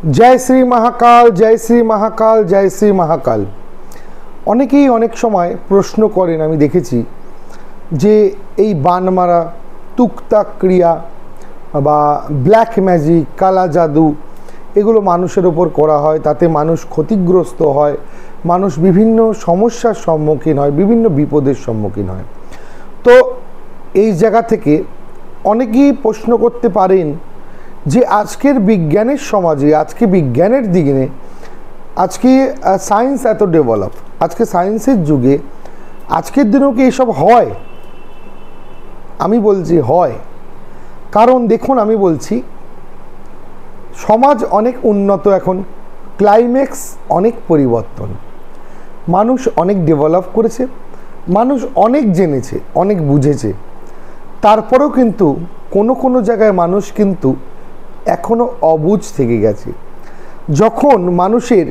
जय श्री महाकाल, जय श्री महाकाल, जय श्री महाकाल। অনেকেই অনেক সময় প্রশ্ন করেন, আমি দেখেছি যে এই বান মারা, টুকটাক ক্রিয়া বা ব্ল্যাক ম্যাজিক, কালা জাদু এগুলো মানুষের ওপর করা হয়, তাতে মানুষ ক্ষতিগ্রস্ত হয়, মানুষ বিভিন্ন সমস্যার সম্মুখীন হয়, বিভিন্ন বিপদের সম্মুখীন হয়। তো এই জায়গা থেকে অনেকেই প্রশ্ন করতে পারেন যে আজকের বিজ্ঞানের সমাজে, আজকে বিজ্ঞানের দিকে, আজকে সায়েন্স এত ডেভেলপ, আজকে সায়েন্সের যুগে আজকের দিনেও কি এসব হয়? আমি বলছি হয়। কারণ দেখুন, আমি বলছি সমাজ অনেক উন্নত, এখন ক্লাইম্যাক্স অনেক পরিবর্তন, মানুষ অনেক ডেভেলপ করেছে, মানুষ অনেক জেনেছে, অনেক বুঝেছে। তারপরেও কিন্তু কোনো জায়গায় মানুষ কিন্তু এখনও অবুঝ থেকে গেছে। যখন মানুষের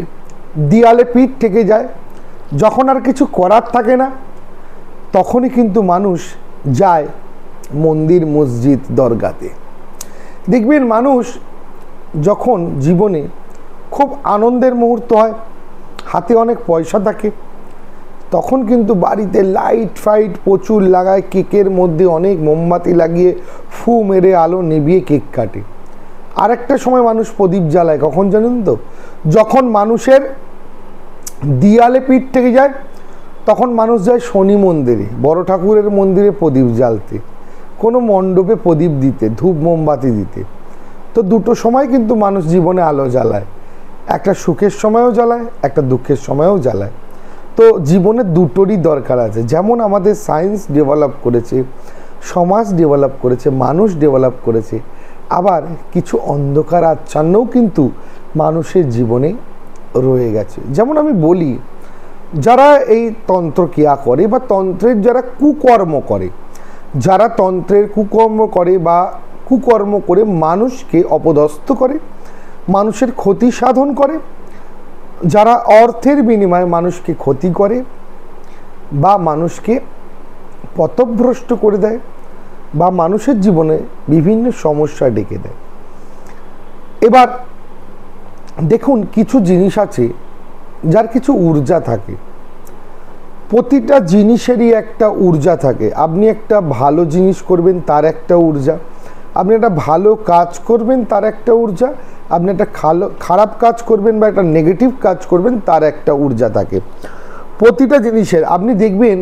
দেয়ালে পিঠ থেকে যায়, যখন আর কিছু করার থাকে না, তখনই কিন্তু মানুষ যায় মন্দির, মসজিদ, দরগাতে। দেখবেন মানুষ যখন জীবনে খুব আনন্দের মুহূর্ত হয়, হাতে অনেক পয়সা থাকে, তখন কিন্তু বাড়িতে লাইট ফাইট প্রচুর লাগায়, কেকের মধ্যে অনেক মোমবাতি লাগিয়ে ফু মেরে আলো নিভিয়ে কেক কাটে। আরেকটা সময় মানুষ প্রদীপ জ্বালায়, কখন জানেন তো? যখন মানুষের দেয়ালে পিঠ থেকে যায়, তখন মানুষ যায় শনি মন্দিরে, বড় ঠাকুরের মন্দিরে প্রদীপ জ্বালতে, কোনো মণ্ডপে প্রদীপ দিতে, ধূপ মোমবাতি দিতে। তো দুটো সময় কিন্তু মানুষ জীবনে আলো জ্বালায়, একটা সুখের সময়ও জ্বালায়, একটা দুঃখের সময়ও জ্বালায়। তো জীবনে দুটোরই দরকার আছে। যেমন আমাদের সায়েন্স ডেভেলপ করেছে, সমাজ ডেভেলপ করেছে, মানুষ ডেভেলপ করেছে, আবার কিছু অন্ধকার আচ্ছন্নও কিন্তু মানুষের জীবনে রয়ে গেছে। যেমন আমি বলি, যারা এই তন্ত্রক্রিয়া করে বা তন্ত্রের যারা কুকর্ম করে, যারা তন্ত্রের কুকর্ম করে বা কুকর্ম করে মানুষকে অপদস্থ করে, মানুষের ক্ষতি সাধন করে, যারা অর্থের বিনিময়ে মানুষকে ক্ষতি করে বা মানুষকে পথভ্রষ্ট করে দেয় বা মানুষের জীবনে বিভিন্ন সমস্যা ডেকে দেয়। এবার দেখুন, কিছু জিনিস আছে যার কিছু ঊর্জা থাকে, প্রতিটা জিনিসেরই একটা ঊর্জা থাকে। আপনি একটা ভালো জিনিস করবেন, তার একটা ঊর্জা, আপনি একটা ভালো কাজ করবেন, তার একটা ঊর্জা, আপনি একটা খারাপ কাজ করবেন বা একটা নেগেটিভ কাজ করবেন, তার একটা ঊর্জা থাকে প্রতিটা জিনিসের। আপনি দেখবেন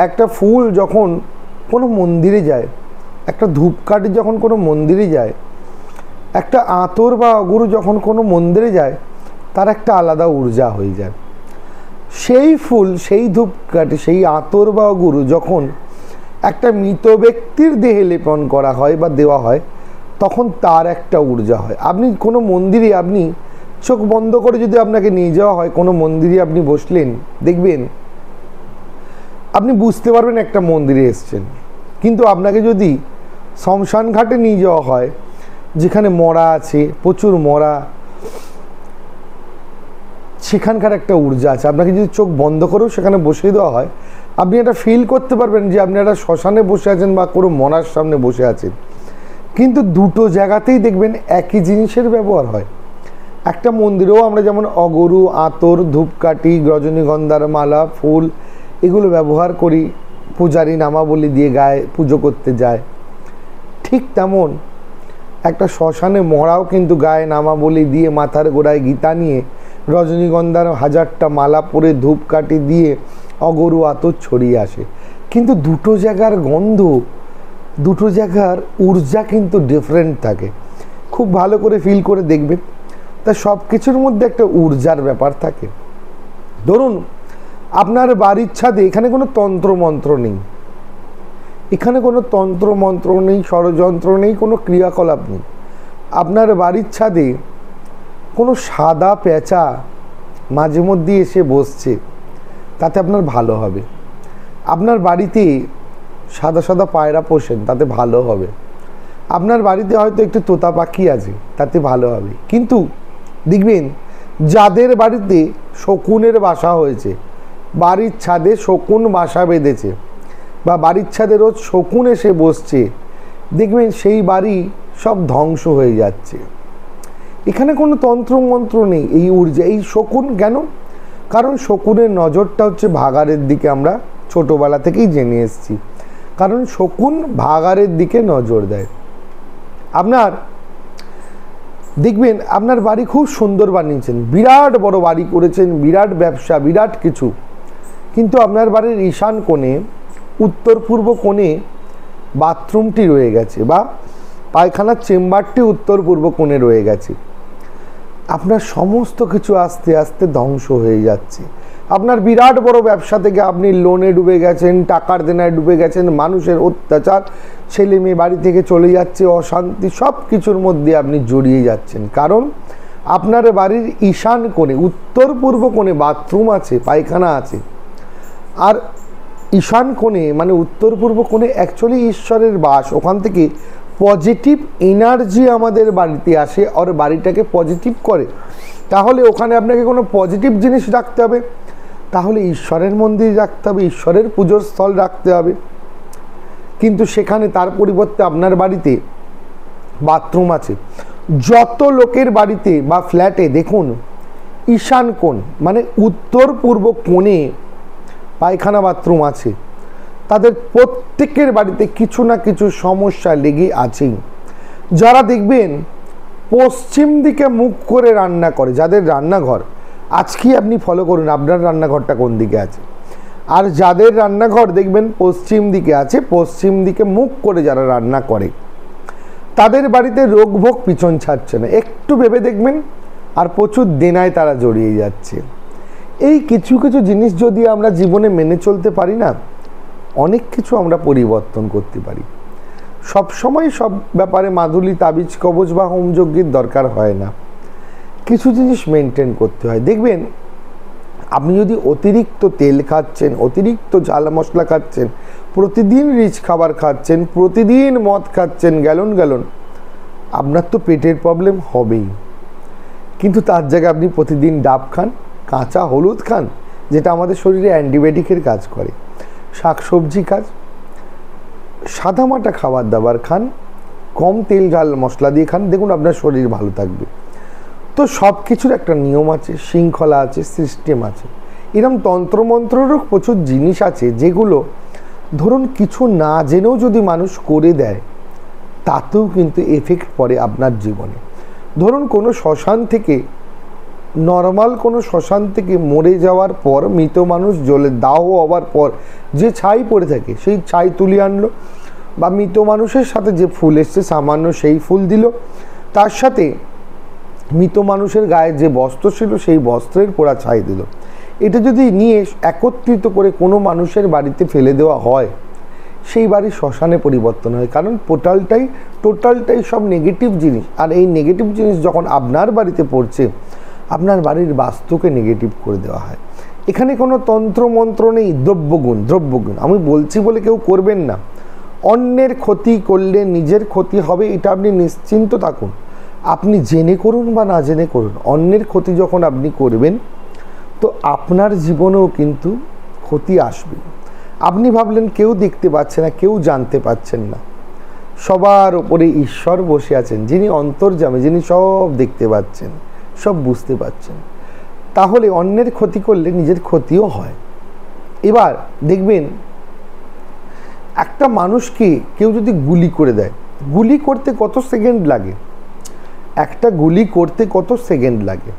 একটা ফুল যখন কোনো মন্দিরে যায়, একটা ধূপকাঠি যখন কোনো মন্দিরে যায়, একটা আতর বা অগুরু যখন কোনো মন্দিরে যায়, তার একটা আলাদা ঊর্জা হয়ে যায়। সেই ফুল, সেই ধূপকাঠি, সেই আতর বা অগুরু যখন একটা মৃত ব্যক্তির দেহে লেপন করা হয় বা দেওয়া হয়, তখন তার একটা ঊর্জা হয়। আপনি কোনো মন্দিরে, আপনি চোখ বন্ধ করে যদি আপনাকে নিয়ে যাওয়া হয় কোনো মন্দিরে, আপনি বসলেন, দেখবেন আপনি বুঝতে পারবেন একটা মন্দিরে এসছেন। কিন্তু আপনাকে যদি শ্মশান ঘাটে নিয়ে যাওয়া হয়, যেখানে মরা আছে, প্রচুর মরা, সেখানকার একটা ঊর্জা আছে। আপনাকে যদি চোখ বন্ধ করেও সেখানে বসিয়ে দেওয়া হয়, আপনি এটা ফিল করতে পারবেন যে আপনি একটা শ্মশানে বসে আছেন বা কোনো মরার সামনে বসে আছেন। কিন্তু দুটো জায়গাতেই দেখবেন একই জিনিসের ব্যবহার হয়। একটা মন্দিরেও আমরা যেমন অগরু, আতর, ধূপকাঠি, রজনীগন্ধার মালা, ফুল এগুলো ব্যবহার করি, পূজারী নামাবলী দিয়ে গায়ে পুজো করতে যায়, ঠিক তেমন একটা শ্মশানে মরাও কিন্তু গায়ে নামাবলী দিয়ে, মাথার গোড়ায় গীতা নিয়ে, রজনীগন্ধার 1000টা মালা পরে, ধূপকাঠি দিয়ে, অগরু, আতর ছড়িয়ে আসে। কিন্তু দুটো জায়গার গন্ধ, দুটো জায়গার ঊর্জা কিন্তু ডিফারেন্ট থাকে। খুব ভালো করে ফিল করে দেখবেন। তা সব কিছুর মধ্যে একটা ঊর্জার ব্যাপার থাকে। ধরুন আপনার বাড়ির ছাদে, এখানে কোনো তন্ত্রমন্ত্র নেই, এখানে কোনো তন্ত্রমন্ত্র নেই, ষড়যন্ত্র নেই, কোনো ক্রিয়াকলাপ নেই। আপনার বাড়ির ছাদে কোনো সাদা পেঁচা মাঝে মধ্যে এসে বসছে, তাতে আপনার ভালো হবে। আপনার বাড়িতে সাদা সাদা পায়রা পোষেন, তাতে ভালো হবে। আপনার বাড়িতে হয়তো একটু তোতা পাখি আছে, তাতে ভালো হবে। কিন্তু দেখবেন যাদের বাড়িতে শকুনের বাসা হয়েছে, বাড়ির ছাদে শকুন বাসা বেঁধেছে বা বাড়ির ছাদে রোজ শকুন এসে বসছে, দেখবেন সেই বাড়ি সব ধ্বংস হয়ে যাচ্ছে। এখানে কোনো তন্ত্রমন্ত্র নেই। এই ঊর্জা, এই শকুন কেন? কারণ শকুনের নজরটা হচ্ছে ভাগাড়ের দিকে, আমরা ছোটোবেলা থেকেই জেনে এসেছি। কারণ শকুন ভাগাড়ের দিকে নজর দেয়। আপনার দেখবেন আপনার বাড়ি খুব সুন্দর বানিয়েছেন, বিরাট বড় বাড়ি করেছেন, বিরাট ব্যবসা, বিরাট কিছু, কিন্তু আপনার বাড়ির ঈশান কোণে, উত্তর পূর্ব কোণে বাথরুমটি রয়ে গেছে বা পায়খানার চেম্বারটি উত্তর পূর্ব কোণে রয়ে গেছে। আপনার সমস্ত কিছু আস্তে আস্তে ধ্বংস হয়ে যাচ্ছে। আপনার বিরাট বড় ব্যবসা থেকে আপনি লোনে ডুবে গেছেন, টাকার দেনায় ডুবে গেছেন, মানুষের অত্যাচার, ছেলে মেয়ে বাড়ি থেকে চলে যাচ্ছে, অশান্তি, সব কিছুর মধ্যে আপনি জড়িয়ে যাচ্ছেন। কারণ আপনার বাড়ির ঈশান কোণে, উত্তর পূর্ব কোণে বাথরুম আছে, পায়খানা আছে। আর ঈশান কোণে মানে উত্তর পূর্ব কোণে অ্যাকচুয়ালি ঈশ্বরের বাস। ওখান থেকে পজিটিভ এনার্জি আমাদের বাড়িতে আসে আর বাড়িটাকে পজিটিভ করে। তাহলে ওখানে আপনাকে কোনো পজিটিভ জিনিস রাখতে হবে, তাহলে ঈশ্বরের মন্দির রাখতে হবে, ঈশ্বরের পুজোর স্থল রাখতে হবে। কিন্তু সেখানে তার পরিবর্তে আপনার বাড়িতে বাথরুম আছে। যত লোকের বাড়িতে বা ফ্ল্যাটে দেখুন ঈশান কোণ মানে উত্তর পূর্ব কোণে পায়খানা বাথরুম আছে, তাদের প্রত্যেকের বাড়িতে কিছু না কিছু সমস্যা লেগে আছেই। যারা দেখবেন পশ্চিম দিকে মুখ করে রান্না করে, যাদের রান্নাঘর, আজকে আপনি ফলো করুন আপনার রান্নাঘরটা কোন দিকে আছে। আর যাদের রান্নাঘর দেখবেন পশ্চিম দিকে আছে, পশ্চিম দিকে মুখ করে যারা রান্না করে, তাদের বাড়িতে রোগ ভোগ পিছন ছাড়ছে না। একটু ভেবে দেখবেন, আর প্রচুর দেনায় তারা জড়িয়ে যাচ্ছে। এই কিছু কিছু জিনিস যদি আমরা জীবনে মেনে চলতে পারি না, অনেক কিছু আমরা পরিবর্তন করতে পারি। সব সময় সব ব্যাপারে মাদুলি, তাবিজ, কবজ বা হোমযজ্ঞের দরকার হয় না। কিছু জিনিস মেনটেন করতে হয়। দেখবেন আপনি যদি অতিরিক্ত তেল খাচ্ছেন, অতিরিক্ত ঝাল মশলা খাচ্ছেন, প্রতিদিন রিচ খাবার খাচ্ছেন, প্রতিদিন মদ খাচ্ছেন গ্যালন গ্যালন, আপনার তো পেটের প্রবলেম হবেই। কিন্তু তার জায়গায় আপনি প্রতিদিন ডাব খান, কাঁচা হলুদ খান, যেটা আমাদের শরীরে অ্যান্টিবায়োটিকের কাজ করে, শাকসবজি খান, সাদামাটা খাবার দাবার খান, কম তেল ঝাল মশলা দিয়ে খান, দেখুন আপনার শরীর ভালো থাকবে। তো সব কিছুর একটা নিয়ম আছে, শৃঙ্খলা আছে, সিস্টেম আছে। এরকম তন্ত্রমন্ত্রেরও প্রচুর জিনিস আছে যেগুলো ধরুন কিছু না জেনেও যদি মানুষ করে দেয়, তাতেও কিন্তু এফেক্ট পড়ে আপনার জীবনে। ধরুন কোনো শ্মশান থেকে, নর্মাল কোনো শ্মশান থেকে মরে যাওয়ার পর মৃত মানুষ জ্বলে দাহ হওয়ার পর যে ছাই পড়ে থাকে, সেই ছাই তুলে আনলো, বা মৃত মানুষের সাথে যে ফুল এসছে সামান্য সেই ফুল দিল, তার সাথে মৃত মানুষের গায়ে যে বস্ত্র ছিল সেই বস্ত্রের পোড়া ছাই দিল। এটা যদি নিয়ে একত্রিত করে কোনো মানুষের বাড়িতে ফেলে দেওয়া হয়, সেই বাড়ি শ্মশানে পরিবর্তন হয়। কারণ টোটালটাই সব নেগেটিভ জিনিস। আর এই নেগেটিভ জিনিস যখন আপনার বাড়িতে পড়ছে, আপনার বাড়ির বাস্তুকে নেগেটিভ করে দেওয়া হয়। এখানে কোনো তন্ত্রমন্ত্র নেই। দ্রব্যগুণ আমি বলছি বলে কেউ করবেন না। অন্যের ক্ষতি করলে নিজের ক্ষতি হবে, এটা আপনি নিশ্চিন্ত থাকুন। আপনি জেনে করুন বা না জেনে করুন, অন্যের ক্ষতি যখন আপনি করবেন, তো আপনার জীবনেও কিন্তু ক্ষতি আসবে। আপনি ভাবলেন কেউ দেখতে পাচ্ছে না, কেউ জানতে পাচ্ছেন না, সবার ওপরে ঈশ্বর বসে আছেন, যিনি অন্তর্যামী, যিনি সব দেখতে পাচ্ছেন, সব বুঝতে পাচ্ছেন। তাহলে অন্যের ক্ষতি করলে নিজের ক্ষতিও হয়। এবার দেখবেন একটা মানুষকে কেউ যদি গুলি করে দেয়, গুলি করতে কত সেকেন্ড লাগে? একটা গুলি করতে কত সেকেন্ড লাগে?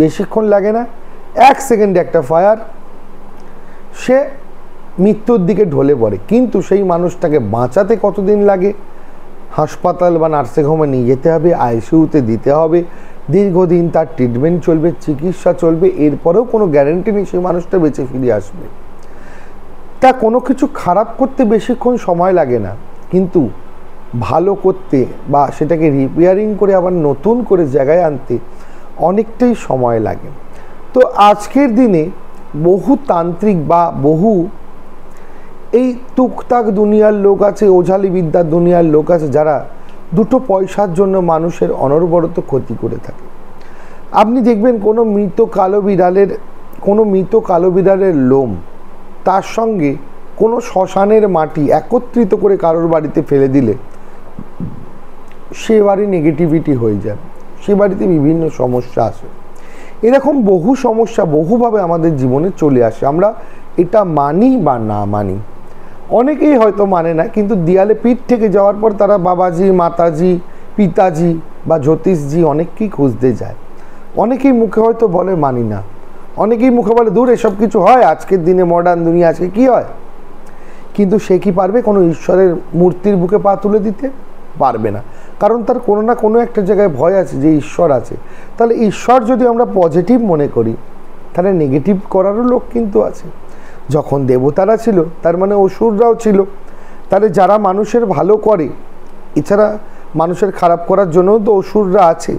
বেশিক্ষণ লাগে না, 1 সেকেন্ডে একটা ফায়ার, সে মৃত্যুর দিকে ঢলে পড়ে। কিন্তু সেই মানুষটাকে বাঁচাতে কতদিন লাগে? হাসপাতাল বা নার্সিংহোমে নিয়ে যেতে হবে, আইসিইউতে দিতে হবে, দীর্ঘদিন তার ট্রিটমেন্ট চলবে, চিকিৎসা চলবে, এরপরেও কোনো গ্যারেন্টি নেই সেই মানুষটা বেঁচে ফিরে আসবে। তা কোনো কিছু খারাপ করতে বেশিক্ষণ সময় লাগে না, কিন্তু ভালো করতে বা সেটাকে রিপেয়ারিং করে আবার নতুন করে জায়গায় আনতে অনেকটাই সময় লাগে। তো আজকের দিনে বহু তান্ত্রিক বা বহু এই টুকটাক দুনিয়ার লোক আছে, ওঝালি বিদ্যার দুনিয়ার লোক আছে, যারা দুটো পয়সার জন্য মানুষের অনবরত ক্ষতি করে থাকে। আপনি দেখবেন কোনো মৃত কালো বিড়ালের লোম, তার সঙ্গে কোনো শ্মশানের মাটি একত্রিত করে কারোর বাড়িতে ফেলে দিলে সে বাড়ি নেগেটিভিটি হয়ে যায়। সে বাড়িতে বিভিন্ন সমস্যা আসে। এরকম বহু সমস্যা বহুভাবে আমাদের জীবনে চলে আসে, আমরা এটা মানি বা না মানি। অনেকেই হয়তো মানে না, কিন্তু দেয়ালে পিঠ থেকে যাওয়ার পর তারা বাবাজি, মাতাজি, পিতাজি বা জ্যোতিষজি অনেককেই খুঁজতে যায়। অনেকেই মুখে হয়তো বলে মানি না, অনেকেই মুখে বলে দূর এসব কিছু হয়, আজকের দিনে মডার্ন দুনিয়া আজকে কী হয়। কিন্তু সে কি পারবে কোনো ঈশ্বরের মূর্তির বুকে পা তুলে দিতে? পারবে না, কারণ তার কোনো না কোনো একটা জায়গায় ভয় আছে যে ঈশ্বর আছে। তাহলে ঈশ্বর যদি আমরা পজিটিভ মনে করি, তাহলে নেগেটিভ করারও লোক কিন্তু আছে। যখন দেবতারা ছিল তার মানে অসুররাও ছিল। তাহলে যারা মানুষের ভালো করে, এছাড়া মানুষের খারাপ করার জন্যও তো অসুররা আছে।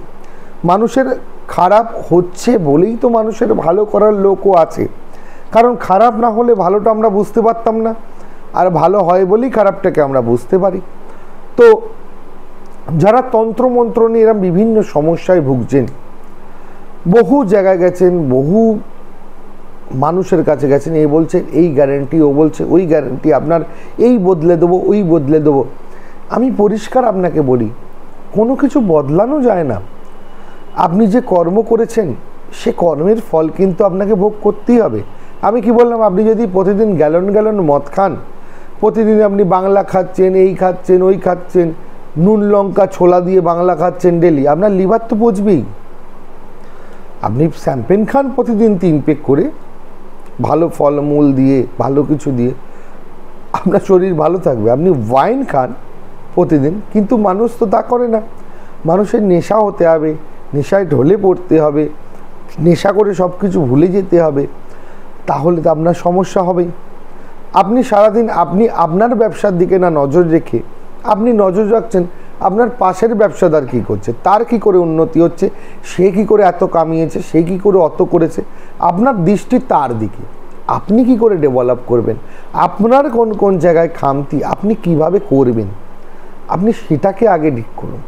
মানুষের খারাপ হচ্ছে বলেই তো মানুষের ভালো করার লোকও আছে, কারণ খারাপ না হলে ভালোটা আমরা বুঝতে পারতাম না, আর ভালো হয় বলেই খারাপটাকে আমরা বুঝতে পারি। তো যারা তন্ত্রমন্ত্র নিয়ে এরকম বিভিন্ন সমস্যায় ভুগছেন, বহু জায়গায় গেছেন, বহু মানুষের কাছে গেছেন, এ বলছে এই গ্যারেন্টি, ও বলছে ওই গ্যারেন্টি, আপনার এই বদলে দেবো, ওই বদলে দেবো। আমি পরিষ্কার আপনাকে বলি, কোনো কিছু বদলানো যায় না। আপনি যে কর্ম করেছেন সে কর্মের ফল কিন্তু আপনাকে ভোগ করতেই হবে। আমি কি বললাম, আপনি যদি প্রতিদিন গ্যালন গ্যালন মদ খান, প্রতিদিন আপনি বাংলা খাচ্ছেন, এই খাচ্ছেন, ওই খাচ্ছেন, নুন লঙ্কা ছোলা দিয়ে বাংলা খাচ্ছেন ডেলি, আপনার লিভার তো পচবেই। আপনি শ্যাম্পেন খান প্রতিদিন 3 পেক করে, ভালো ফলমূল দিয়ে, ভালো কিছু দিয়ে, আপনার শরীর ভালো থাকবে। আপনি ওয়াইন খান প্রতিদিন, কিন্তু মানুষ তো তা করে না। মানুষের নেশা হতে হবে, নেশায় ঢলে পড়তে হবে, নেশা করে সব কিছু ভুলে যেতে হবে, তাহলে তো আপনার সমস্যা হবেই। আপনি সারাদিন আপনি আপনার ব্যবসার দিকে না নজর রেখে আপনি নজর রাখছেন আপনার পাশের ব্যবসাদার কী করছে, তার কি করে উন্নতি হচ্ছে, সে কি করে এত কামিয়েছে, সে কি করে অত করেছে। আপনার দৃষ্টি তার দিকে, আপনি কি করে ডেভেলপ করবেন, আপনার কোন কোন জায়গায় খামতি, আপনি কিভাবে করবেন, আপনি সেটাকে আগে ঠিক করুন।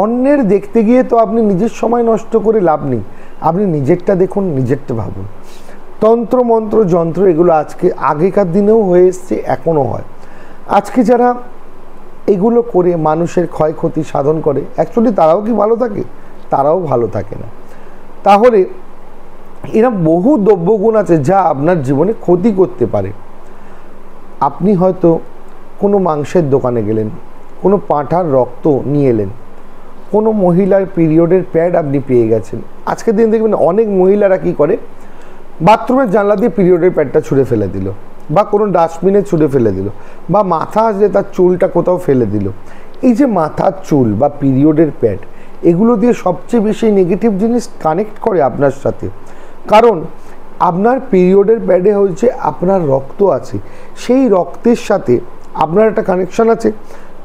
অন্যের দেখতে গিয়ে তো আপনি নিজের সময় নষ্ট করে লাভ নেই। আপনি নিজেরটা দেখুন, নিজেরটা ভাবুন। তন্ত্র মন্ত্র যন্ত্র এগুলো আজকে আগেকার দিনেও হয়ে এসছে, এখনও হয়। আজকে যারা এগুলো করে মানুষের ক্ষয়ক্ষতি সাধন করে, অ্যাকচুয়ালি তারাও কি ভালো থাকে? তারাও ভালো থাকে না। তাহলে এরা বহু দ্রব্যগুণ আছে যা আপনার জীবনে ক্ষতি করতে পারে। আপনি হয়তো কোনো মাংসের দোকানে গেলেন, কোনো পাঁঠার রক্ত নিয়ে এলেন, কোনো মহিলার পিরিয়ডের প্যাড আপনি পেয়ে গেছেন। আজকের দিন দেখবেন অনেক মহিলারা কি করে, বাথরুমের জানলা দিয়ে পিরিয়ডের প্যাডটা ছুঁড়ে ফেলে দিল, বা কোনো ডাস্টবিনে ছুঁড়ে ফেলে দিল, বা মাথা আসলে তার চুলটা কোথাও ফেলে দিল। এই যে মাথার চুল বা পিরিয়ডের প্যাড, এগুলো দিয়ে সবচেয়ে বেশি নেগেটিভ জিনিস কানেক্ট করে আপনার সাথে। কারণ আপনার পিরিয়ডের প্যাডে হচ্ছে আপনার রক্ত আছে, সেই রক্তের সাথে আপনার একটা কানেকশন আছে,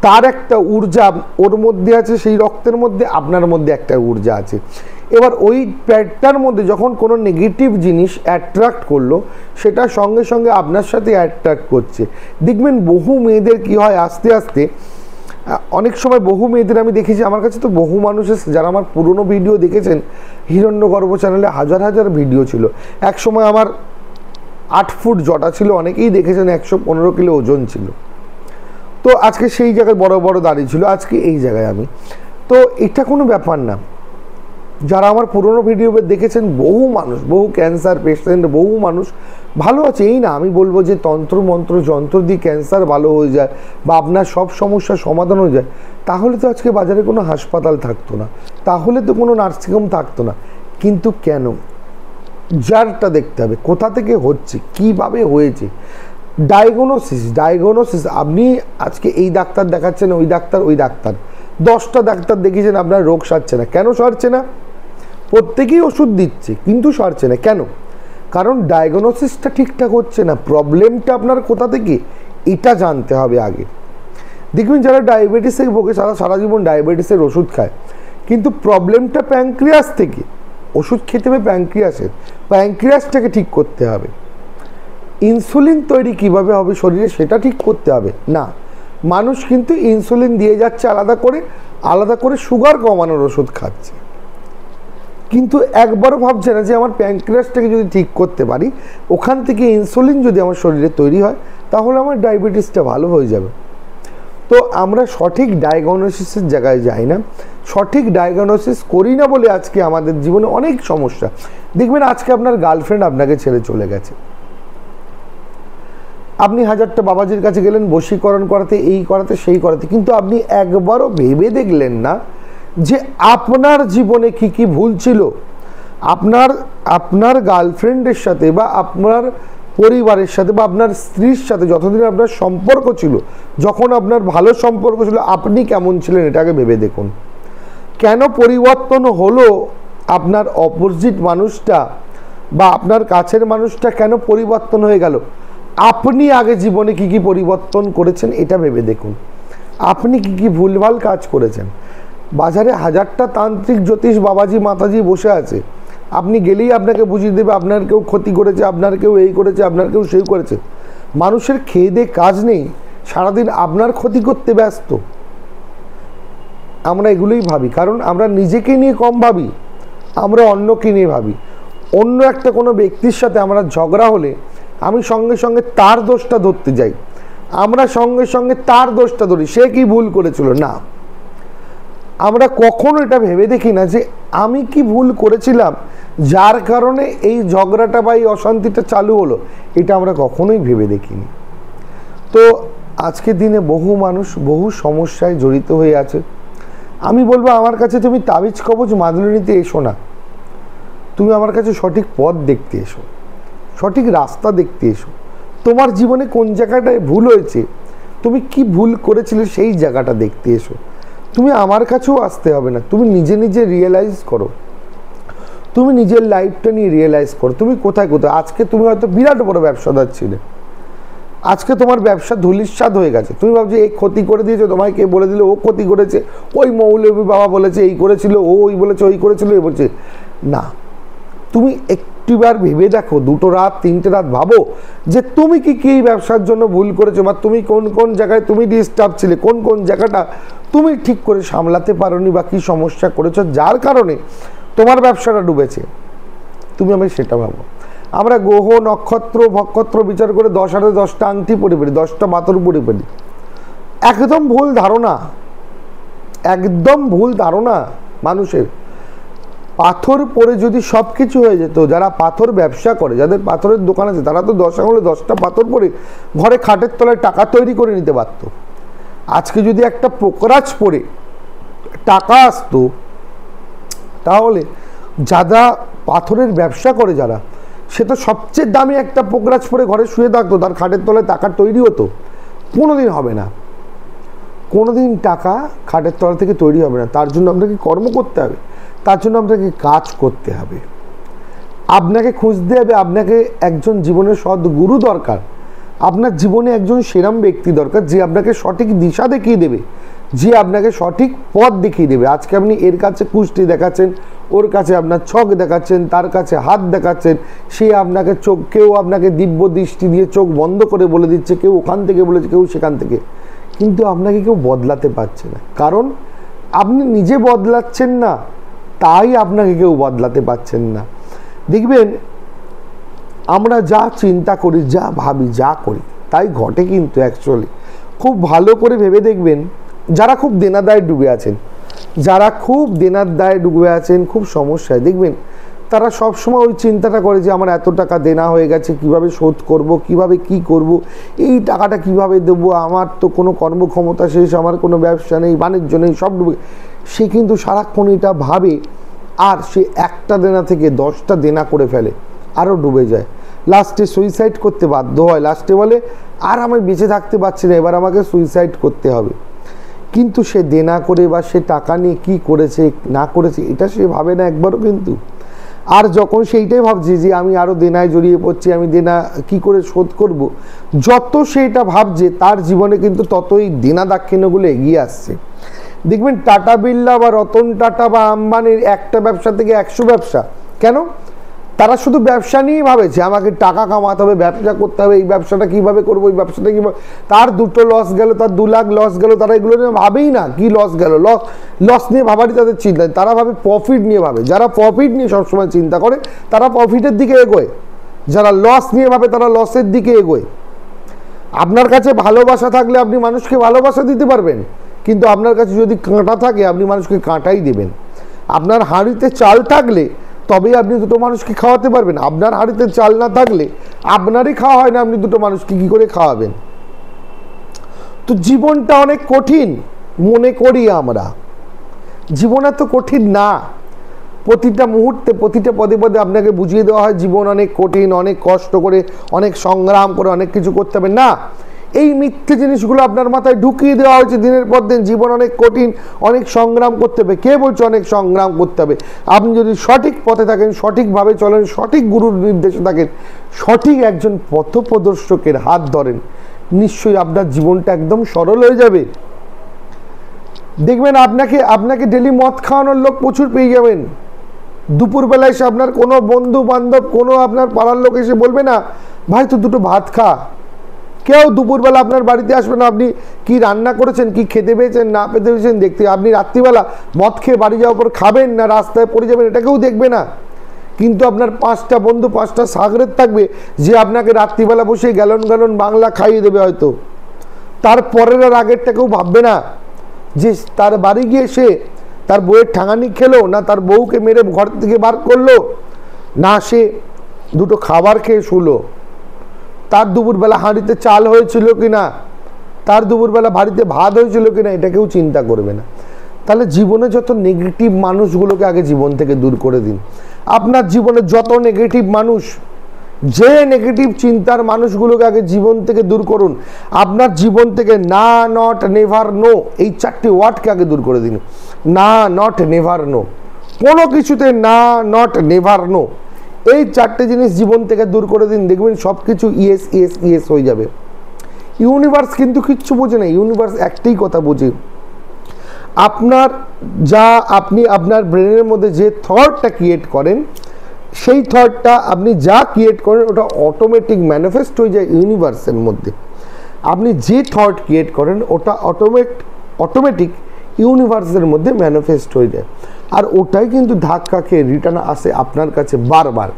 তার একটা ঊর্জা ওর মধ্যে আছে, সেই রক্তের মধ্যে আপনার মধ্যে একটা ঊর্জা আছে। এবার ওই প্যাডটার মধ্যে যখন কোনো নেগেটিভ জিনিস অ্যাট্রাক্ট করলো, সেটা সঙ্গে সঙ্গে আপনার সাথে অ্যাট্রাক্ট করছে। দেখবেন বহু মেয়েদের কি হয়, আস্তে আস্তে অনেক সময় বহু মেয়েদের আমি দেখেছি, আমার কাছে তো বহু মানুষ এসে যারা আমার পুরনো ভিডিও দেখেছেন, হিরণ্যগর্ভ চ্যানেলে হাজার হাজার ভিডিও ছিল। এক সময় আমার 8 ফুট জটা ছিল, অনেকেই দেখেছেন 115 কিলো ওজন ছিল। তো আজকে সেই জায়গায় বড় বড় দাঁড়িয়ে ছিল, আজকে এই জায়গায় আমি। তো এটা কোনো ব্যাপার না। যারা আমার পুরনো ভিডিও দেখেছেন, বহু মানুষ, বহু ক্যান্সার পেশেন্ট, বহু মানুষ ভালো আছে। এই না আমি বলবো যে তন্ত্র মন্ত্র যন্ত্র দিয়ে ক্যান্সার ভালো হয়ে যায় বা আপনার সব সমস্যার সমাধান হয়ে যায়, তাহলে তো আজকে বাজারে কোনো হাসপাতাল থাকতো না, তাহলে তো কোনো নার্সিংহোম থাকতো না। কিন্তু কেন? যারটা দেখতে হবে কোথা থেকে হচ্ছে, কিভাবে হয়েছে। ডায়াগনোসিস আপনি আজকে এই ডাক্তার দেখাচ্ছেন, ওই ডাক্তার, ওই ডাক্তার, 10টা ডাক্তার দেখিয়েছেন, আপনার রোগ সারছে না। কেন সারছে না? প্রত্যেকেই ওষুধ দিচ্ছে কিন্তু সারছে না। কেন? কারণ ডায়াগনোসিসটা ঠিকঠাক হচ্ছে না। প্রবলেমটা আপনার কোথা থেকে, এটা জানতে হবে আগে। দেখবেন যারা ডায়াবেটিসে ভোগে, সারা জীবন ডায়াবেটিসের ওষুধ খায়, কিন্তু প্রবলেমটা প্যানক্রিয়াস থেকে। ওষুধ খেতে হবে প্যানক্রিয়াসের, প্যানক্রিয়াসটাকে ঠিক করতে হবে। ইনসুলিন তৈরি কিভাবে হবে শরীরে, সেটা ঠিক করতে হবে। না, মানুষ কিন্তু ইনসুলিন দিয়ে যাচ্ছে আলাদা করে সুগার কমানোর ওষুধ খাচ্ছে, কিন্তু একবারও ভাবছে না যে আমার প্যানক্রিয়াসটাকে যদি ঠিক করতে পারি, ওখান থেকে ইনসুলিন যদি আমার শরীরে তৈরি হয়, তাহলে আমার ডায়াবেটিসটা ভালো হয়ে যাবে। তো আমরা সঠিক ডায়াগনোসিসের জায়গায় যাই না, সঠিক ডায়াগনোসিস করি না বলে আজকে আমাদের জীবনে অনেক সমস্যা। দেখবেন আজকে আপনার গার্লফ্রেন্ড আপনাকে ছেড়ে চলে গেছে, আপনি হাজারটা বাবাজির কাছে গেলেন বশীকরণ করাতে, এই করাতে, সেই করাতে, কিন্তু আপনি একবারও ভেবে দেখলেন না যে আপনার জীবনে কি কি ভুল ছিল। আপনার গার্লফ্রেন্ডের সাথে বা আপনার পরিবারের সাথে বা আপনার স্ত্রীর সাথে যতদিন আপনার সম্পর্ক ছিল, যখন আপনার ভালো সম্পর্ক ছিল, আপনি কেমন ছিলেন এটাকে ভেবে দেখুন। কেন পরিবর্তন হলো আপনার অপোজিট মানুষটা বা আপনার কাছের মানুষটা কেন পরিবর্তন হয়ে গেল? আপনি আগে জীবনে কি কি পরিবর্তন করেছেন এটা ভেবে দেখুন। আপনি কি কি ভুলভাল কাজ করেছেন। বাজারে হাজারটা তান্ত্রিক জ্যোতিষ বাবাজি মাতাজি বসে আছে, আপনি গেলেই আপনাকে বুঝিয়ে দেবে আপনার কেউ ক্ষতি করেছে, আপনার কেউ এই করেছে, আপনার কেউ সেই করেছে। মানুষের খেয়ে দিয়ে কাজ নেই, সারাদিন আপনার ক্ষতি করতে ব্যস্ত। আমরা এগুলোই ভাবি, কারণ আমরা নিজেকে নিয়ে কম ভাবি, আমরা অন্যকে নিয়ে ভাবি। অন্য একটা কোনো ব্যক্তির সাথে আমরা ঝগড়া হলে আমি সঙ্গে সঙ্গে তার দোষটা ধরতে যাই, আমরা সঙ্গে সঙ্গে তার দোষটা ধরি, সে কি ভুল করেছিল। না, আমরা কখনো এটা ভেবে দেখি না যে আমি কি ভুল করেছিলাম যার কারণে এই ঝগড়াটা বা এই অশান্তিটা চালু হলো, এটা আমরা কখনোই ভেবে দেখিনি। তো আজকের দিনে বহু মানুষ বহু সমস্যায় জড়িত হয়ে আছে। আমি বলবো আমার কাছে তুমি তাবিজ কবজ মাদুলি নিতে এসো না, তুমি আমার কাছে সঠিক পথ দেখতে এসো, সঠিক রাস্তা দেখতে এসো। তোমার জীবনে কোন জায়গাটায় ভুল হয়েছে, তুমি কি ভুল করেছিলে সেই জায়গাটা দেখতে এসো। তুমি আমার কাছেও আসতে হবে না, তুমি নিজে নিজে রিয়েলাইজ করো, তুমি নিজের লাইফটা নিয়ে রিয়েলাইজ করো তুমি কোথায় কোথায়। আজকে তুমি হয়তো বিরাট বড় ব্যবসাদার ছিলে, আজকে তোমার ব্যবসা ধূলিসাৎ হয়ে গেছে, তুমি ভাবছো এই ক্ষতি করে দিয়েছে, তোমায় কে বলে দিলে ও ক্ষতি করেছে, ওই মৌলবী বাবা বলেছে এই করেছিল, ও ওই বলেছে ওই করেছিল, এই বলছে না। তুমি একটিবার ভেবে দেখো, দুটো রাত তিনটে রাত ভাবো যে তুমি কি কি ব্যবসার জন্য ভুল করেছো, বা তুমি কোন কোন জায়গায় তুমি ডিস্টার্ব ছিলে, কোন কোন জায়গাটা তুমি ঠিক করে সামলাতে পারোনি, বা কি সমস্যা করেছো যার কারণে তোমার ব্যবসাটা ডুবেছে। তুমি আমি সেটা ভাবো। আমরা গ্রহ নক্ষত্র ভক্ষত্র বিচার করে 10 হাতে 10টা আংটি পরে ফেলি, 10টা পাথর পরে ফেলি। একদম ভুল ধারণা, একদম ভুল ধারণা মানুষের। পাথর পরে যদি সব কিছু হয়ে যেত, যারা পাথর ব্যবসা করে, যাদের পাথরের দোকান আছে, তারা তো 10 আঙুলে 10টা পাথর পরে ঘরে খাটের তলায় টাকা তৈরি করে নিতে পারত। আজকে যদি একটা পোকরাজ পরে টাকা আসতো, তাহলে যারা পাথরের ব্যবসা করে যারা, সে তো সবচেয়ে দামি একটা পোকরাজ পরে ঘরে শুয়ে থাকতো, তার খাটের তলায় টাকা তৈরি হতো। কোনোদিন হবে না, কোনোদিন টাকা খাটের তলা থেকে তৈরি হবে না। তার জন্য আপনাকে কর্ম করতে হবে, তার জন্য আপনাকে কাজ করতে হবে, আপনাকে খুঁজতে হবে, আপনাকে একজন জীবনের সৎ গুরু দরকার, আপনার জীবনে একজন সেরাম ব্যক্তি দরকার যে আপনাকে সঠিক দিশা দেখিয়ে দেবে, যে আপনাকে সঠিক পথ দেখিয়ে দেবে। আজকে আপনি এর কাছে কুষ্টি দেখাচ্ছেন, ওর কাছে আপনার ছক দেখাচ্ছেন, তার কাছে হাত দেখাচ্ছেন, সে আপনাকে চোখ, কেউ আপনাকে দিব্য দৃষ্টি দিয়ে চোখ বন্ধ করে বলে দিচ্ছে, কেউ ওখান থেকে বলেছে, কেউ সেখান থেকে, কিন্তু আপনাকে কেউ বদলাতে পারছে না। কারণ আপনি নিজে বদলাচ্ছেন না, তাই আপনাকে কেউ বদলাতে পারছেন না। দেখবেন আমরা যা চিন্তা করি, যা ভাবি, যা করি তাই ঘটে। কিন্তু অ্যাকচুয়ালি খুব ভালো করে ভেবে দেখবেন, যারা খুব দেনাদায় ডুবে আছেন, যারা খুব দেনার দায়ে ডুবে আছেন, খুব সমস্যায়, দেখবেন তারা সবসময় ওই চিন্তাটা করে যে আমার এত টাকা দেনা হয়ে গেছে, কিভাবে শোধ করব, কিভাবে কি করব, এই টাকাটা কিভাবে দেবো, আমার তো কোনো কর্মক্ষমতা শেষ, আমার কোনো ব্যবসা নেই, বাণিজ্য নেই, সব ডুবে। সে কিন্তু সারাক্ষণ এটা ভাবে, আর সে একটা দেনা থেকে 10টা দেনা করে ফেলে, আরও ডুবে যায়, লাস্টে সুইসাইড করতে বাধ্য হয়। লাস্টে বলে আর আমি বেঁচে থাকতে পারছি না, এবার আমাকে সুইসাইড করতে হবে। কিন্তু সে দেনা করে বা সে টাকা নিয়ে কী করেছে না করেছে এটা সে ভাবে না একবারও। কিন্তু আর যখন সেইটাই ভাবছে যে আমি আরও দেনায় জড়িয়ে পড়ছি, আমি দেনা কি করে শোধ করব, যত সে এটা ভাবছে তার জীবনে কিন্তু ততই দেনা দাক্ষিণ্যগুলো এগিয়ে আসছে। দেখবেন টাটা বিড়লা বা রতন টাটা বা আম্বানির একটা ব্যবসা থেকে 100 ব্যবসা। কেন? তারা শুধু ব্যবসা নিয়েই ভাবেছে আমাকে টাকা কামাতে হবে, ব্যবসা করতে হবে, এই ব্যবসাটা কীভাবে করবো, এই ব্যবসাটা কীভাবে, তার 2টো লস গেল, তার 2 লাখ লস গেল, তারা এগুলো নিয়ে ভাবেই না কি লস গেল। লস নিয়ে ভাবারই তাদের চিন্তা, তারা ভাবে প্রফিট নিয়ে ভাবে। যারা প্রফিট নিয়ে সবসময় চিন্তা করে তারা প্রফিটের দিকে এগোয়, যারা লস নিয়ে ভাবে তারা লসের দিকে এগোয়। আপনার কাছে ভালোবাসা থাকলে আপনি মানুষকে ভালোবাসা দিতে পারবেন, কিন্তু আপনার কাছে যদি কাঁটা থাকে আপনি মানুষকে কাঁটাই দেবেন। আপনার হাঁড়িতে চাল থাকলে তবেই আপনি দুটো মানুষকে খাওয়াতে পারবেন। আপনার হাঁড়িতে চাল না থাকলে আপনারই খাওয়া হয় না, আপনি দুটো মানুষকে কী করে খাওয়াবেন? তো জীবনটা অনেক কঠিন মনে করি আমরা, জীবন এত কঠিন না। প্রতিটা মুহূর্তে প্রতিটা পদে পদে আপনাকে বুঝিয়ে দেওয়া হয় জীবন অনেক কঠিন, অনেক কষ্ট করে, অনেক সংগ্রাম করে অনেক কিছু করতে হবে। না, এই মিথ্যে জিনিসগুলো আপনার মাথায় ঢুকিয়ে দেওয়া হয়েছে দিনের পর দিন। জীবন অনেক কঠিন, অনেক সংগ্রাম করতে হবে। কে বলছে অনেক সংগ্রাম করতে হবে? আপনি যদি সঠিক পথে থাকেন, সঠিকভাবে চলেন, সঠিক গুরুর নির্দেশে থাকেন, সঠিক একজন পথপ্রদর্শকের হাত ধরেন, নিশ্চয়ই আপনার জীবনটা একদম সরল হয়ে যাবে। দেখবেন আপনাকে ডেলি মদ খাওয়ানোর লোক প্রচুর পেয়ে যাবেন। দুপুরবেলা এসে আপনার কোনো বন্ধু বান্ধব, কোনো আপনার পাড়ার লোক এসে বলবে না ভাই তুই দুটো ভাত খা। কেউ দুপুরবেলা আপনার বাড়িতে আসবে না আপনি কি রান্না করেছেন, কি খেতে পেয়েছেন না পেতে পেয়েছেন দেখতে। আপনি রাত্রিবেলা মদ খেয়ে বাড়ি যাওয়ার পর খাবেন না রাস্তায় পড়ে যাবেন, এটা কেউ দেখবে না। কিন্তু আপনার 5টা বন্ধু, 5টা সাগরেদ থাকবে যে আপনাকে রাত্রিবেলা বসে গ্যালন গ্যালন বাংলা খাইয়ে দেবে হয়তো। তারপরের আর আগেরটা কেউ ভাববে না যে তার বাড়ি গিয়ে সে তার বউয়ের ঠাঙানি খেলো, না তার বউকে মেরে ঘর থেকে বার করলো, না সে দুটো খাবার খেয়ে শুলো, তার দুপুরবেলা হাঁড়িতে চাল হয়েছিল কিনা, তার দুপুরবেলা বাড়িতে ভাত হয়েছিল কিনা, এটা কেউ চিন্তা করবে না। তাহলে জীবনে যত নেগেটিভ মানুষগুলোকে আগে জীবন থেকে দূর করে দিন। আপনার জীবনে যত নেগেটিভ মানুষ, যে নেগেটিভ চিন্তার মানুষগুলোকে আগে জীবন থেকে দূর করুন। আপনার জীবন থেকে না, নট, নেভার, নো, এই 4টি ওয়ার্ডকে আগে দূর করে দিন। না, নট, নেভার, নো, কোনো কিছুতে না, নট, নেভার, নো, এই 4টে জিনিস জীবন থেকে দূর করে দিন। দেখবেন সব কিছু ইয়েস ইয়েস ইয়েস হয়ে যাবে। ইউনিভার্স কিন্তু কিচ্ছু বোঝে না, ইউনিভার্স একটাই কথা বোঝে, আপনি আপনার ব্রেনের মধ্যে যে থটটা ক্রিয়েট করেন, সেই থটটা আপনি যা ক্রিয়েট করেন ওটা অটোমেটিক ম্যানিফেস্ট হয়ে যায় ইউনিভার্সের মধ্যে। আপনি যে থট ক্রিয়েট করেন ওটা অটোমেটিক ইউনিভার্সের মধ্যে ম্যানিফেস্ট হয়ে যায়, আর ওটাই কিন্তু ধাক্কা খেয়ে রিটার্ন আসে আপনার কাছে বারবার।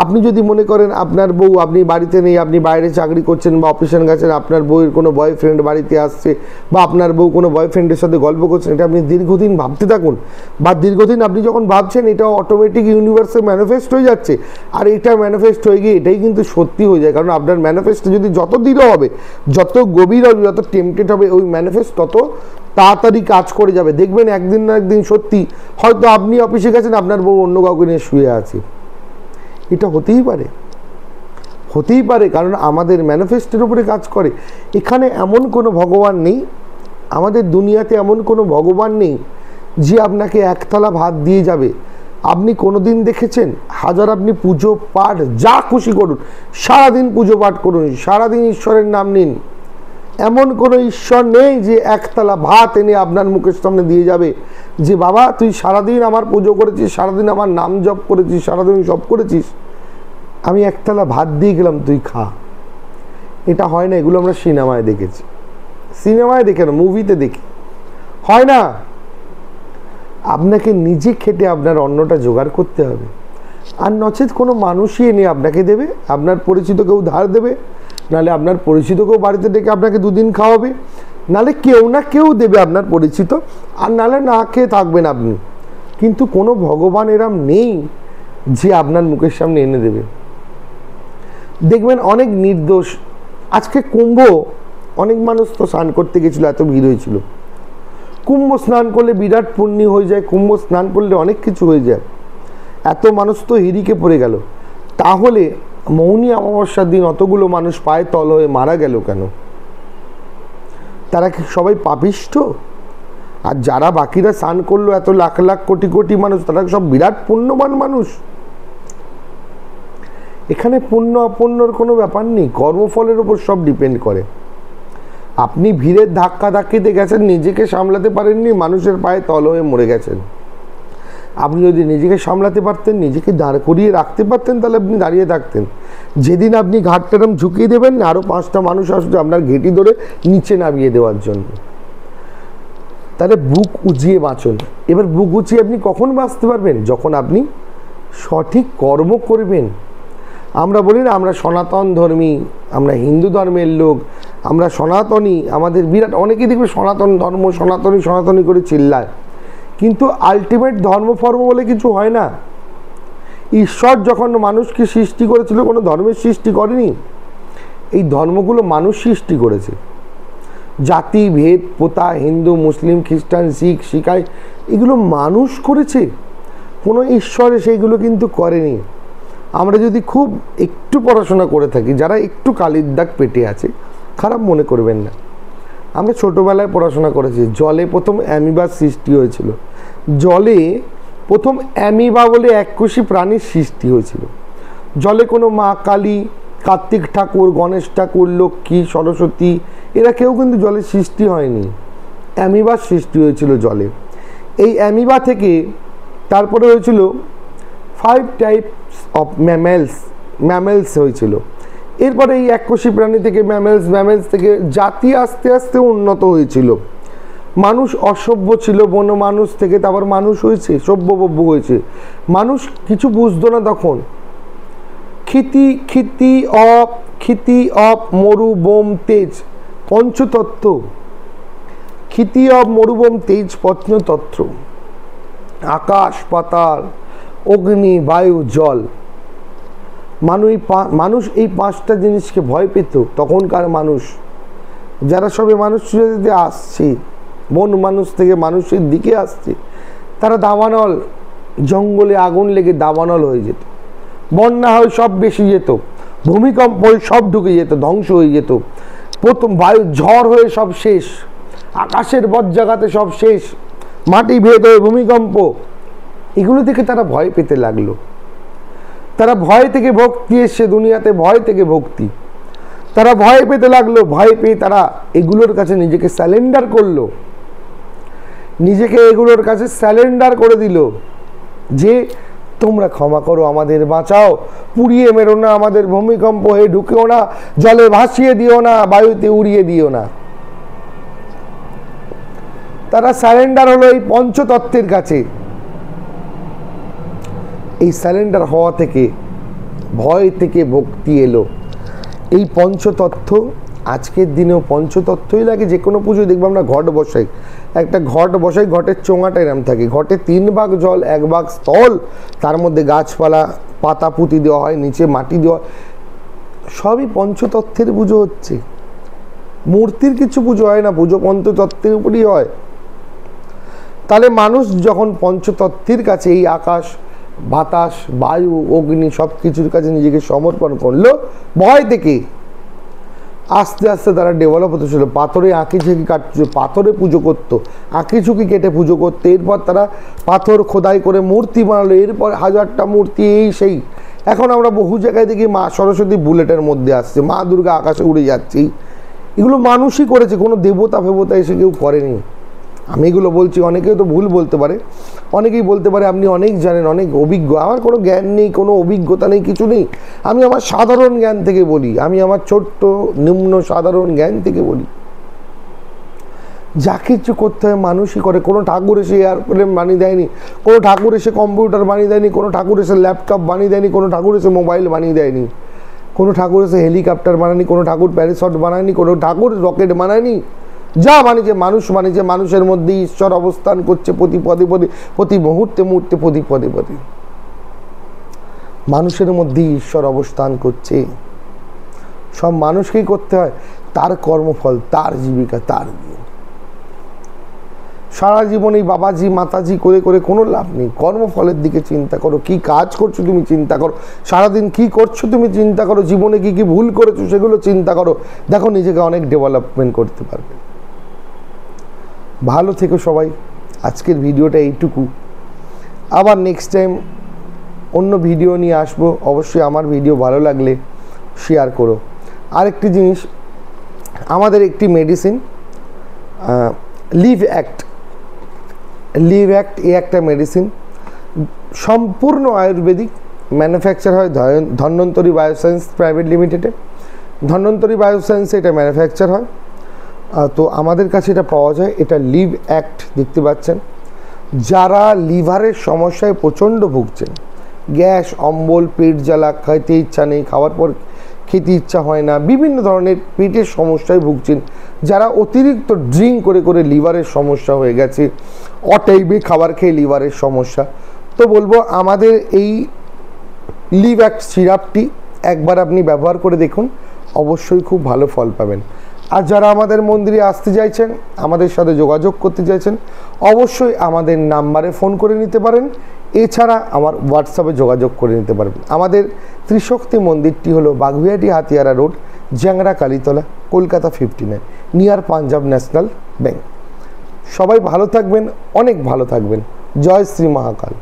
আপনি যদি মনে করেন আপনার বউ, আপনি বাড়িতে নেই, আপনি বাইরে চাকরি করছেন বা অফিসে গেছেন, আপনার বউয়ের কোনো বয়ফ্রেন্ড বাড়িতে আসছে বা আপনার বউ কোনো বয়ফ্রেন্ডের সাথে গল্প করছেন, এটা আপনি দীর্ঘদিন ভাবতে থাকুন, বা দীর্ঘদিন আপনি যখন ভাবছেন এটা অটোমেটিক ইউনিভার্সে ম্যানিফেস্ট হয়ে যাচ্ছে, আর এটা ম্যানিফেস্ট হয়ে গিয়ে এটাই কিন্তু সত্যি হয়ে যায়। কারণ আপনার ম্যানিফেস্ট যদি যত দৃঢ় হবে, যত গভীর হবে, যত টেম্পটেড হবে, ওই ম্যানিফেস্ট তত তাড়াতাড়ি কাজ করে যাবে। দেখবেন একদিন না একদিন সত্যি হয়তো আপনি অফিসে গেছেন, আপনার বউ অন্য কাউকে নিয়ে শুয়ে আছে। এটা হতেই পারে, কারণ আমাদের ম্যানিফেস্টের উপরে কাজ করে। এখানে এমন কোনো ভগবান নেই, আমাদের দুনিয়াতে এমন কোনো ভগবান নেই যে আপনাকে একতলা ভাত দিয়ে যাবে। আপনি কোনো দিন দেখেছেন? হাজার আপনি পুজো পাঠ যা খুশি করুন, সারাদিন পুজো পাঠ করুন, সারাদিন ঈশ্বরের নাম নিন, এমন কোনো ঈশ্বর নেই যে একতলা ভাত এনে আপনার মুখের সামনে দিয়ে যাবে যে বাবা তুই সারাদিন আমার পুজো করেছিস, সারাদিন আমার নাম জপ করেছিস, সারাদিন জপ করেছিস, আমি একতলা ভাত দিয়ে গেলাম, তুই খা। এটা হয় না। এগুলো আমরা সিনেমায় দেখেছি, সিনেমায় দেখে না, মুভিতে দেখি, হয় না। আপনাকে নিজে খেটে আপনার অন্নটা জোগাড় করতে হবে, আর নচেত কোনো মানুষই এনে আপনাকে দেবে, আপনার পরিচিত কেউ ধার দেবে, নাহলে আপনার পরিচিত কেউ বাড়িতে ডেকে আপনাকে 2 দিন খাওয়াবে, নাহলে কেউ না কেউ দেবে আপনার পরিচিত, আর নাহলে না খেয়ে থাকবেন আপনি। কিন্তু কোনো ভগবান এরম নেই যে আপনার মুখের সামনে এনে দেবে। দেখবেন অনেক নির্দোষ, আজকে কুম্ভ, অনেক মানুষ তো স্নান করতে গেছিলো, এত ভিড় হয়েছিল। কুম্ভ স্নান করলে বিরাট পুণ্য হয়ে যায়, কুম্ভ স্নান করলে অনেক কিছু হয়ে যায়, এত মানুষ তো হিরিকে পড়ে গেল। তাহলে মৌনী অমাবস্যার দিন অতগুলো মানুষ পায়ে তল হয়ে মারা গেল কেন? তারা কি সবাই পাপিষ্ঠ? আর যারা বাকিরা স্নান করলো, এত লাখ লাখ কোটি কোটি মানুষ, তারা সব বিরাট পুণ্যবান মানুষ। এখানে পুণ্য অপুণ্যর কোনো ব্যাপার নেই, কর্মফলের উপর সব ডিপেন্ড করে। আপনি ভিড়ের ধাক্কা ধাক্কিতে গেছেন, নিজেকে সামলাতে পারেননি, মানুষের পায়ে তল হয়ে মরে গেছেন। আপনি যদি নিজেকে সামলাতে পারতেন, নিজেকে দাঁড় করিয়ে রাখতে পারতেন, তাহলে আপনি দাঁড়িয়ে থাকতেন। যেদিন আপনি ঘাটটারম ঝুঁকিয়ে দেবেন, আরও 5টা মানুষ আসবে আপনার ঘেঁটি ধরে নিচে নামিয়ে দেওয়ার জন্য। তাহলে বুক উঁচিয়ে বাঁচুন। এবার বুক উঁচিয়ে আপনি কখন বাঁচতে পারবেন? যখন আপনি সঠিক কর্ম করবেন। আমরা বলি না আমরা সনাতন ধর্মী, আমরা হিন্দু ধর্মের লোক, আমরা সনাতনী, আমাদের বিরাট অনেকেই দেখবে সনাতন ধর্ম সনাতনী সনাতনী করে চিল্লায়, কিন্তু আলটিমেট ধর্ম ফর্ম বলে কিছু হয় না। ঈশ্বর যখন মানুষকে সৃষ্টি করেছিল কোনো ধর্মের সৃষ্টি করেনি, এই ধর্মগুলো মানুষ সৃষ্টি করেছে। জাতি ভেদ প্রথা হিন্দু মুসলিম খ্রিস্টান শিখ শিখাই এগুলো মানুষ করেছে, কোনো ঈশ্বরে সেইগুলো কিন্তু করেনি। আমরা যদি খুব একটু পড়াশোনা করে থাকি, যারা একটু কালির দাগ পেটে আছে খারাপ মনে করবেন না, আমরা ছোটোবেলায় পড়াশোনা করেছি জলে প্রথম অ্যামিবার সৃষ্টি হয়েছিল, জলে প্রথম অ্যামিবা বলে এককোষী প্রাণীর সৃষ্টি হয়েছিল। জলে কোনো মা কালী কার্তিক ঠাকুর গণেশ ঠাকুর লক্ষ্মী সরস্বতী এরা কেউ কিন্তু জলের সৃষ্টি হয়নি, অ্যামিবার সৃষ্টি হয়েছিল জলে। এই অ্যামিবা থেকে তারপরে হয়েছিল 5 টাইপস অফ ম্যামেলস হয়েছিল। এরপরে এই এককোষী প্রাণী থেকে ম্যামেলস থেকে জাতি আস্তে আস্তে উন্নত হয়েছিল। মানুষ অসভ্য ছিল, বন্য মানুষ থেকে তারপর মানুষ হয়েছে, সভ্যভব্য হয়েছে। মানুষ কিছু বুঝতো না তখন। ক্ষিতি অফ মরুবোম তেজ পঞ্চতত্ত্ব, ক্ষিতি অফ মরুবোম তেজ পঞ্চতত্ত্ব, আকাশ পাতাল অগ্নি বায়ু জল। মানুষ এই 5টা জিনিসকে ভয় পেত তখনকার মানুষ। যারা সবে মানুষের দিকে আসছে, বন মানুষ থেকে মানুষের দিকে আসছে, তারা দাবানল, জঙ্গলে আগুন লেগে দাবানল হয়ে যেত, বন্যা হয় সব বেশি যেত, ভূমিকম্প হয়ে সব ঢুকে যেত, ধ্বংস হয়ে যেত, প্রথম বায়ু ঝড় হয়ে সব শেষ, আকাশের বজ্রাঘাতে সব শেষ, মাটি ভেদ হয়ে ভূমিকম্প। এগুলো থেকে তারা ভয় পেতে লাগলো। তারা ভয় থেকে ভক্তি এসছে দুনিয়াতে, ভয় থেকে ভক্তি। তারা ভয় পেতে লাগলো, ভয় পেয়ে তারা এগুলোর কাছে নিজেকে স্যালেন্ডার করলো, নিজেকে এগুলোর কাছে স্যালেন্ডার করে দিল যে তোমরা ক্ষমা করো, আমাদের বাঁচাও, পুড়িয়ে মেরো না, আমাদের ভূমিকম্প হয়ে ঢুকেও না, জলে ভাসিয়ে দিও না, বায়ুতে উড়িয়ে দিও না। তারা স্যালেন্ডার হলো এই পঞ্চতত্ত্বের কাছে। এই স্যালেন্ডার হওয়া থেকে, ভয় থেকে ভক্তি এলো। এই পঞ্চতত্ত্ব আজকের দিনেও পঞ্চতত্ত্বই লাগে। যে কোনো পুজো দেখবো আমরা ঘট বসাই, একটা ঘট বসাই, ঘটের চোঙাটা এরম থাকে, ঘটে 3 ভাগ জল 1 ভাগ স্থল, তার মধ্যে গাছপালা পাতা পুঁতি দেওয়া হয়, নিচে মাটি দেওয়া, সবই পঞ্চতত্ত্বের পুজো হচ্ছে। মূর্তির কিছু পুজো হয় না, পুজো পঞ্চতত্ত্বের উপরই হয়। তাহলে মানুষ যখন পঞ্চতত্ত্বের কাছে, এই আকাশ বাতাস বায়ু অগ্নি সব কিছুর কাছে নিজেকে সমর্পণ করলো, ভয় থেকে আস্তে আস্তে তারা ডেভেলপ হতে ছিল। পাথরে আঁকি ঝুঁকি কাটছে, পাথরে পুজো করতো, আঁকি ঝুঁকি কেটে পুজো করতো। এরপর তারা পাথর খোদাই করে মূর্তি বানালো, এরপর 1000টা মূর্তি এই সেই। এখন আমরা বহু জায়গায় দেখি মা সরস্বতী বুলেটের মধ্যে আসছে, মা দুর্গা আকাশে উড়ে যাচ্ছে। এগুলো মানুষই করেছে, কোনো দেবতা ফেবতা এসে কেউ করেনি। আমি এগুলো বলছি, অনেকেও তো ভুল বলতে পারে, অনেকেই বলতে পারে আপনি অনেক জানেন, অনেক অভিজ্ঞ। আমার কোনো জ্ঞান নেই, কোনো অভিজ্ঞতা নেই, কিছু নেই। আমি আমার সাধারণ জ্ঞান থেকে বলি, আমি আমার ছোট্ট নিম্ন সাধারণ জ্ঞান থেকে বলি। যা কিছু করতে হয় মানুষই করে। কোনো ঠাকুর এসে এয়ারপ্লেন বানিয়ে দেয়নি, কোনো ঠাকুর এসে কম্পিউটার বানিয়ে দেয়নি, কোনো ঠাকুর এসে ল্যাপটপ বানিয়ে দেয়নি, কোনো ঠাকুর এসে মোবাইল বানিয়ে দেয়নি, কোনো ঠাকুর এসে হেলিকপ্টার বানায়নি, কোনো ঠাকুর প্যারাশট বানায়নি, কোনো ঠাকুর রকেট বানায়নি। যা বানিয়েছে মানুষ বানিয়েছে। মানুষের মধ্যে ঈশ্বর অবস্থান করছে প্রতি পদে পদে, প্রতি মুহূর্তে মুহূর্তে, প্রতি পদে পদে মানুষের মধ্যে ঈশ্বর অবস্থান করছে। সব মানুষকেই করতে হয়, তার কর্মফল, তার জীবিকা, তার দিন। সারা জীবন এই বাবাজি মাতাজি করে করে কোনো লাভ নেই। কর্মফলের দিকে চিন্তা করো, কি কাজ করছো তুমি চিন্তা করো, সারাদিন কি করছো তুমি চিন্তা করো, জীবনে কি কি ভুল করেছো সেগুলো চিন্তা করো। দেখো নিজেকে অনেক ডেভেলপমেন্ট করতে পারবে। ভালো থেকো সবাই। আজকের ভিডিওটা এইটুকু। আবার নেক্সট টাইম অন্য ভিডিও নিয়ে আসবো। অবশ্যই আমার ভিডিও ভালো লাগলে শেয়ার করো। আরেকটি জিনিস, আমাদের একটি মেডিসিন লিভ অ্যাক্ট এই একটা মেডিসিন সম্পূর্ণ আয়ুর্বেদিক, ম্যানুফ্যাকচার হয় ধন্বন্তরী বায়োসায়েন্স প্রাইভেট লিমিটেডে। ধন্বন্তরী বায়োসায়েন্সে এটা ম্যানুফ্যাকচার হয়। তো আমাদের কাছে এটা পাওয়া যায়। এটা লিভ অ্যাক্ট দেখতে পাচ্ছেন। যারা লিভারের সমস্যায় প্রচণ্ড ভুগছেন, গ্যাস অম্বল পেট জ্বালা, খাইতে ইচ্ছা নেই, খাওয়ার পর খেতে ইচ্ছা হয় না, বিভিন্ন ধরনের পেটের সমস্যায় ভুগছেন, যারা অতিরিক্ত ড্রিঙ্ক করে করে লিভারের সমস্যা হয়ে গেছে, অটাইমে খাবার খেয়ে লিভারের সমস্যা, তো বলবো আমাদের এই লিভ অ্যাক্ট সিরাপটি একবার আপনি ব্যবহার করে দেখুন, অবশ্যই খুব ভালো ফল পাবেন। আর যারা আমাদের মন্দিরে আসতে চাইছেন, আমাদের সাথে যোগাযোগ করতে চাইছেন, অবশ্যই আমাদের নাম্বারে ফোন করে নিতে পারেন, এছাড়া আমার হোয়াটসঅ্যাপে যোগাযোগ করে নিতে পারবেন। আমাদের ত্রিশক্তি মন্দিরটি হলো Baguihati Hatiara road, Jangra Kalitala, Kolkata 59, near Punjab National Bank. সবাই ভালো থাকবেন, অনেক ভালো থাকবেন। জয় শ্রী মহাকাল।